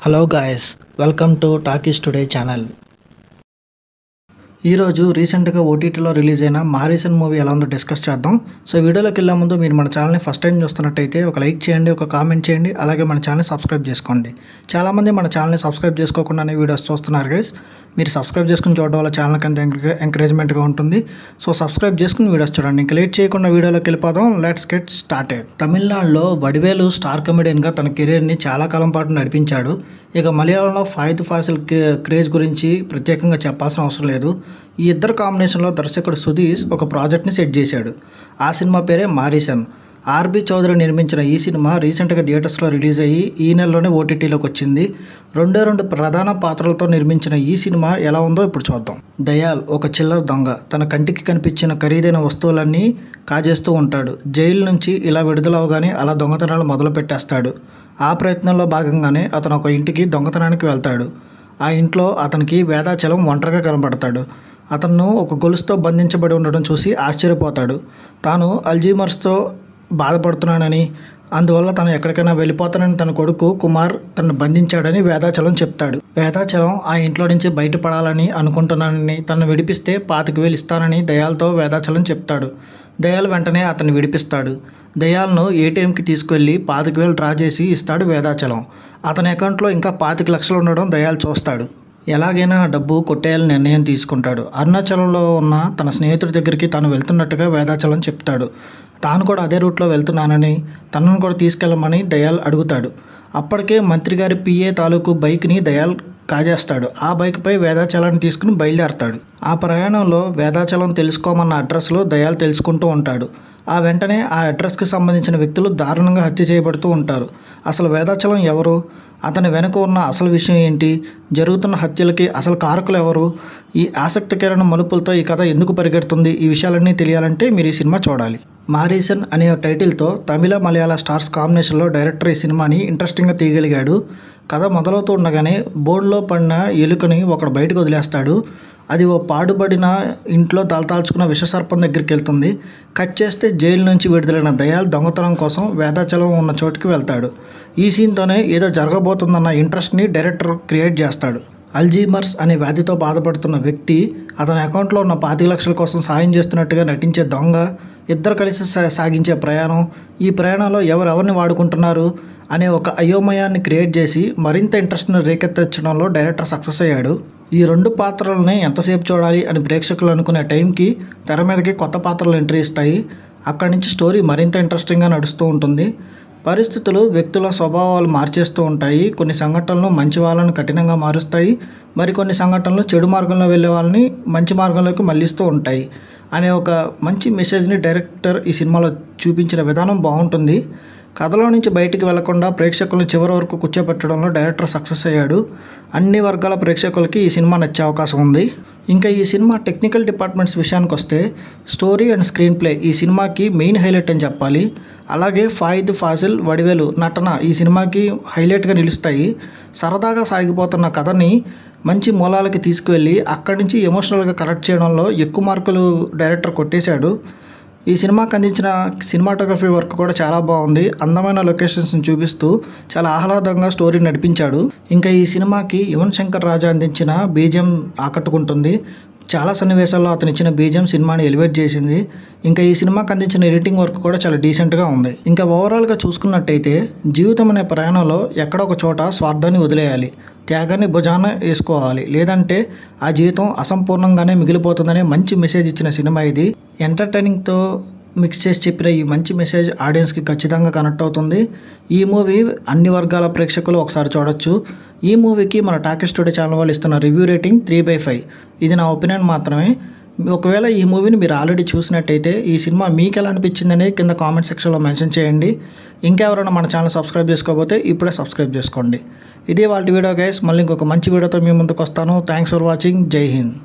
Hello guys, welcome to talkies today channel. ఈరోజు రీసెంట్గా ఓటీటీలో రిలీజ్ అయిన మారీసన్ మూవీ ఎలా ఉందో డిస్కస్ చేద్దాం. సో వీడియోలోకి వెళ్ళే ముందు మీరు మన ఛానల్ని ఫస్ట్ టైం చూస్తున్నట్టయితే ఒక లైక్ చేయండి, ఒక కామెంట్ చేయండి, అలాగే మన ఛానల్ని సబ్స్క్రైబ్ చేసుకోండి. చాలామంది మన ఛానల్ని సబ్స్క్రైబ్ చేసుకోకుండానే వీడియోస్ చూస్తున్నారు గైస్. మీరు సబ్స్క్రైబ్ చేసుకుని చూడడం వల్ల ఛానల్కి అంత ఎంకరేజ్మెంట్గా ఉంటుంది. సో సబ్స్క్రైబ్ చేసుకుని వీడియోస్ చూడండి. ఇంకా లేట్ చేయకుండా వీడియోలోకి వెళ్ళిపోదాం. Let's get started. తమిళనాడులో వడివేలు స్టార్ కమెడియన్గా తన కెరీర్ని చాలా కాలం పాటు నడిపించాడు. ఇక మలయాళంలో ఫాయిద్ ఫాసిల్ క్రేజ్ గురించి ప్రత్యేకంగా చెప్పాల్సిన అవసరం లేదు. ఈ ఇద్దరు కాంబినేషన్లో దర్శకుడు సుధీష్ ఒక ప్రాజెక్ట్ని సెట్ చేశాడు. ఆ సినిమా పేరే మారీసన్. ఆర్బి చౌదరి నిర్మించిన ఈ సినిమా రీసెంట్గా థియేటర్స్లో రిలీజ్ అయ్యి ఈ నెలలోనే ఓటీటీలోకి వచ్చింది. రెండు ప్రధాన పాత్రలతో నిర్మించిన ఈ సినిమా ఎలా ఉందో ఇప్పుడు చూద్దాం. దయాల్ ఒక చిల్లర దొంగ. తన కంటికి కనిపించిన ఖరీదైన వస్తువులన్నీ కాజేస్తూ ఉంటాడు. జైలు నుంచి ఇలా విడుదలవగానే అలా దొంగతనాలు మొదలు పెట్టేస్తాడు. ఆ ప్రయత్నంలో భాగంగానే అతను ఒక ఇంటికి దొంగతనానికి వెళ్తాడు. ఆ ఇంట్లో అతనికి వేదాచలం ఒంటరిగా కనబడతాడు. అతను ఒక గొలుసుతో బంధించబడి ఉండడం చూసి ఆశ్చర్యపోతాడు. తాను అల్జీమర్స్తో బాధపడుతున్నానని, అందువల్ల తను ఎక్కడికైనా వెళ్ళిపోతానని తన కొడుకు కుమార్ తనను బంధించాడని వేదాచలం చెప్తాడు. వేదాచలం ఆ ఇంట్లో నుంచి బయటపడాలని అనుకుంటున్నానని, తనను విడిపిస్తే 25,000 ఇస్తానని దయాల్తో వేదాచలం చెప్తాడు. దయాల్ వెంటనే అతన్ని విడిపిస్తాడు. దయాల్ను ఏటీఎంకి తీసుకువెళ్ళి 25,000 డ్రా చేసి ఇస్తాడు వేదాచలం. అతని అకౌంట్లో ఇంకా 25 లక్షలు ఉండడం దయాల్ చూస్తాడు. ఎలాగైనా ఆ డబ్బు కొట్టేయాలని నిర్ణయం తీసుకుంటాడు. అరుణాచలంలో ఉన్న తన స్నేహితుడి దగ్గరికి తాను వెళ్తున్నట్టుగా వేదాచలం చెప్తాడు. తాను కూడా అదే రూట్లో వెళ్తున్నానని, తనను కూడా తీసుకెళ్ళమని దయాల్ అడుగుతాడు. అప్పటికే మంత్రి గారి పిఏ తాలూకు బైక్ని దయాల్ కాజేస్తాడు. ఆ బైక్పై వేదాచలాన్ని తీసుకుని బయలుదేరతాడు. ఆ ప్రయాణంలో వేదాచలం తెలుసుకోమన్న అడ్రస్లో దయాల్ తెలుసుకుంటూ ఉంటాడు. ఆ వెంటనే ఆ అడ్రస్కి సంబంధించిన వ్యక్తులు దారుణంగా హత్య చేయబడుతూ ఉంటారు. అసలు వేదాచలం ఎవరు, అతని వెనుక ఉన్న అసలు విషయం ఏంటి, జరుగుతున్న హత్యలకి అసలు కారకులు ఎవరు, ఈ ఆసక్తికరమైన మలుపులతో ఈ కథ ఎందుకు పరిగెడుతుంది, ఈ విషయాలన్నీ తెలియాలంటే మీరు ఈ సినిమా చూడాలి. మారీసన్ అనే టైటిల్తో తమిళ మలయాళ స్టార్స్ కాంబినేషన్లో డైరెక్టర్ ఈ సినిమాని ఇంట్రెస్టింగ్గా తీయగలిగాడు. కథ మొదలవుతూ ఉండగానే బోన్లో పడిన ఎలుకని ఒకడు బయటకు వదిలేస్తాడు. అది ఓ పాడుబడిన ఇంట్లో తలతాల్చుకున్న విషసర్పం దగ్గరికి వెళ్తుంది. కట్ చేస్తే జైలు నుంచి విడుదలైన దయాల్ దొంగతనం కోసం వేదాచలం ఉన్న చోటుకి వెళ్తాడు. ఈ సీన్తోనే ఏదో జరగబోతుందన్న ఇంట్రెస్ట్ని డైరెక్టర్ క్రియేట్ చేస్తాడు. అల్జీమర్స్ అనే వ్యాధితో బాధపడుతున్న వ్యక్తి, అతని అకౌంట్లో ఉన్న 25 లక్షల కోసం సాయం చేస్తున్నట్టుగా నటించే దొంగ, ఇద్దరు కలిసి సాగించే ప్రయాణం, ఈ ప్రయాణంలో ఎవరెవరిని వాడుకుంటున్నారు అనే ఒక అయోమయాన్ని క్రియేట్ చేసి మరింత ఇంట్రెస్ట్ని రేకెత్తించడంలో డైరెక్టర్ సక్సెస్ అయ్యాడు. ఈ రెండు పాత్రలని ఎంతసేపు చూడాలి అని ప్రేక్షకులు అనుకునే టైంకి తెర మీదకి కొత్త పాత్రలు ఎంట్రీ ఇస్తాయి. అక్కడి నుంచి స్టోరీ మరింత ఇంట్రెస్టింగ్గా నడుస్తూ ఉంటుంది. పరిస్థితులు వ్యక్తుల స్వభావాలు మార్చేస్తూ ఉంటాయి. కొన్ని సంఘటనలు మంచి వాళ్ళని కఠినంగా మారుస్తాయి, మరికొన్ని సంఘటనలు చెడు మార్గంలో వెళ్ళే వాళ్ళని మంచి మార్గంలోకి మళ్ళిస్తూ ఉంటాయి అనే ఒక మంచి మెసేజ్ని డైరెక్టర్ ఈ సినిమాలో చూపించిన విధానం బాగుంటుంది. కథలో నుంచి బయటికి వెళ్లకుండా ప్రేక్షకులను చివరి వరకు కూర్చోబెట్టడంలో డైరెక్టర్ సక్సెస్ అయ్యాడు. అన్ని వర్గాల ప్రేక్షకులకి ఈ సినిమా నచ్చే అవకాశం ఉంది. ఇంకా ఈ సినిమా టెక్నికల్ డిపార్ట్మెంట్స్ విషయానికి వస్తే స్టోరీ అండ్ స్క్రీన్ ప్లే ఈ సినిమాకి మెయిన్ హైలైట్ అని చెప్పాలి. అలాగే ఫాయిద్ ఫాసిల్, వడివేలు నటన ఈ సినిమాకి హైలైట్గా నిలుస్తాయి. సరదాగా సాగిపోతున్న కథని మంచి మూలాలకి తీసుకువెళ్ళి అక్కడి నుంచి ఎమోషనల్గా కరెక్ట్ చేయడంలో ఎక్కువ మార్కులు డైరెక్టర్ కొట్టేశాడు. ఈ సినిమాకి అందించిన సినిమాటోగ్రఫీ వర్క్ కూడా చాలా బాగుంది. అందమైన లొకేషన్స్ని చూపిస్తూ చాలా ఆహ్లాదంగా స్టోరీ నడిపించాడు. ఇంకా ఈ సినిమాకి యువన్ శంకర్ రాజా అందించిన బీజిఎం ఆకట్టుకుంటుంది. చాలా సన్నివేశాల్లో అతను ఇచ్చిన బీజిఎం సినిమాని ఎలివేట్ చేసింది. ఇంకా ఈ సినిమాకి అందించిన ఎడిటింగ్ వర్క్ కూడా చాలా డీసెంట్గా ఉంది. ఇంకా ఓవరాల్గా చూసుకున్నట్టయితే జీవితం అనే ప్రయాణంలో ఎక్కడో ఒక చోట స్వార్థాన్ని వదిలేయాలి, త్యాగాన్ని భుజాన వేసుకోవాలి, లేదంటే ఆ జీవితం అసంపూర్ణంగానే మిగిలిపోతుందనే మంచి మెసేజ్ ఇచ్చిన సినిమా ఇది. ఎంటర్టైనింగ్తో మిక్స్ చేసి చెప్పిన ఈ మంచి మెసేజ్ ఆడియన్స్కి ఖచ్చితంగా కనెక్ట్ అవుతుంది. ఈ మూవీ అన్ని వర్గాల ప్రేక్షకులు ఒకసారి చూడొచ్చు. ఈ మూవీకి మన టాకీస్ టుడే ఛానల్ వాళ్ళు ఇస్తున్న రివ్యూ రేటింగ్ 3/5. ఇది నా ఒపీనియన్ మాత్రమే. ఒకవేళ ఈ మూవీని మీరు ఆల్రెడీ చూసినట్టయితే ఈ సినిమా మీకు ఎలా అనిపించిందని కింద కామెంట్ సెక్షన్లో మెన్షన్ చేయండి. ఇంకెవరైనా మన ఛానల్ సబ్స్క్రైబ్ చేసుకోకపోతే ఇప్పుడే సబ్స్క్రైబ్ చేసుకోండి. ఇదే వాళ్ళ వీడియో గైస్. మళ్ళీ ఇంకొక మంచి వీడియోతో మీ ముందుకు వస్తాను. Thanks for watching. జై హింద్.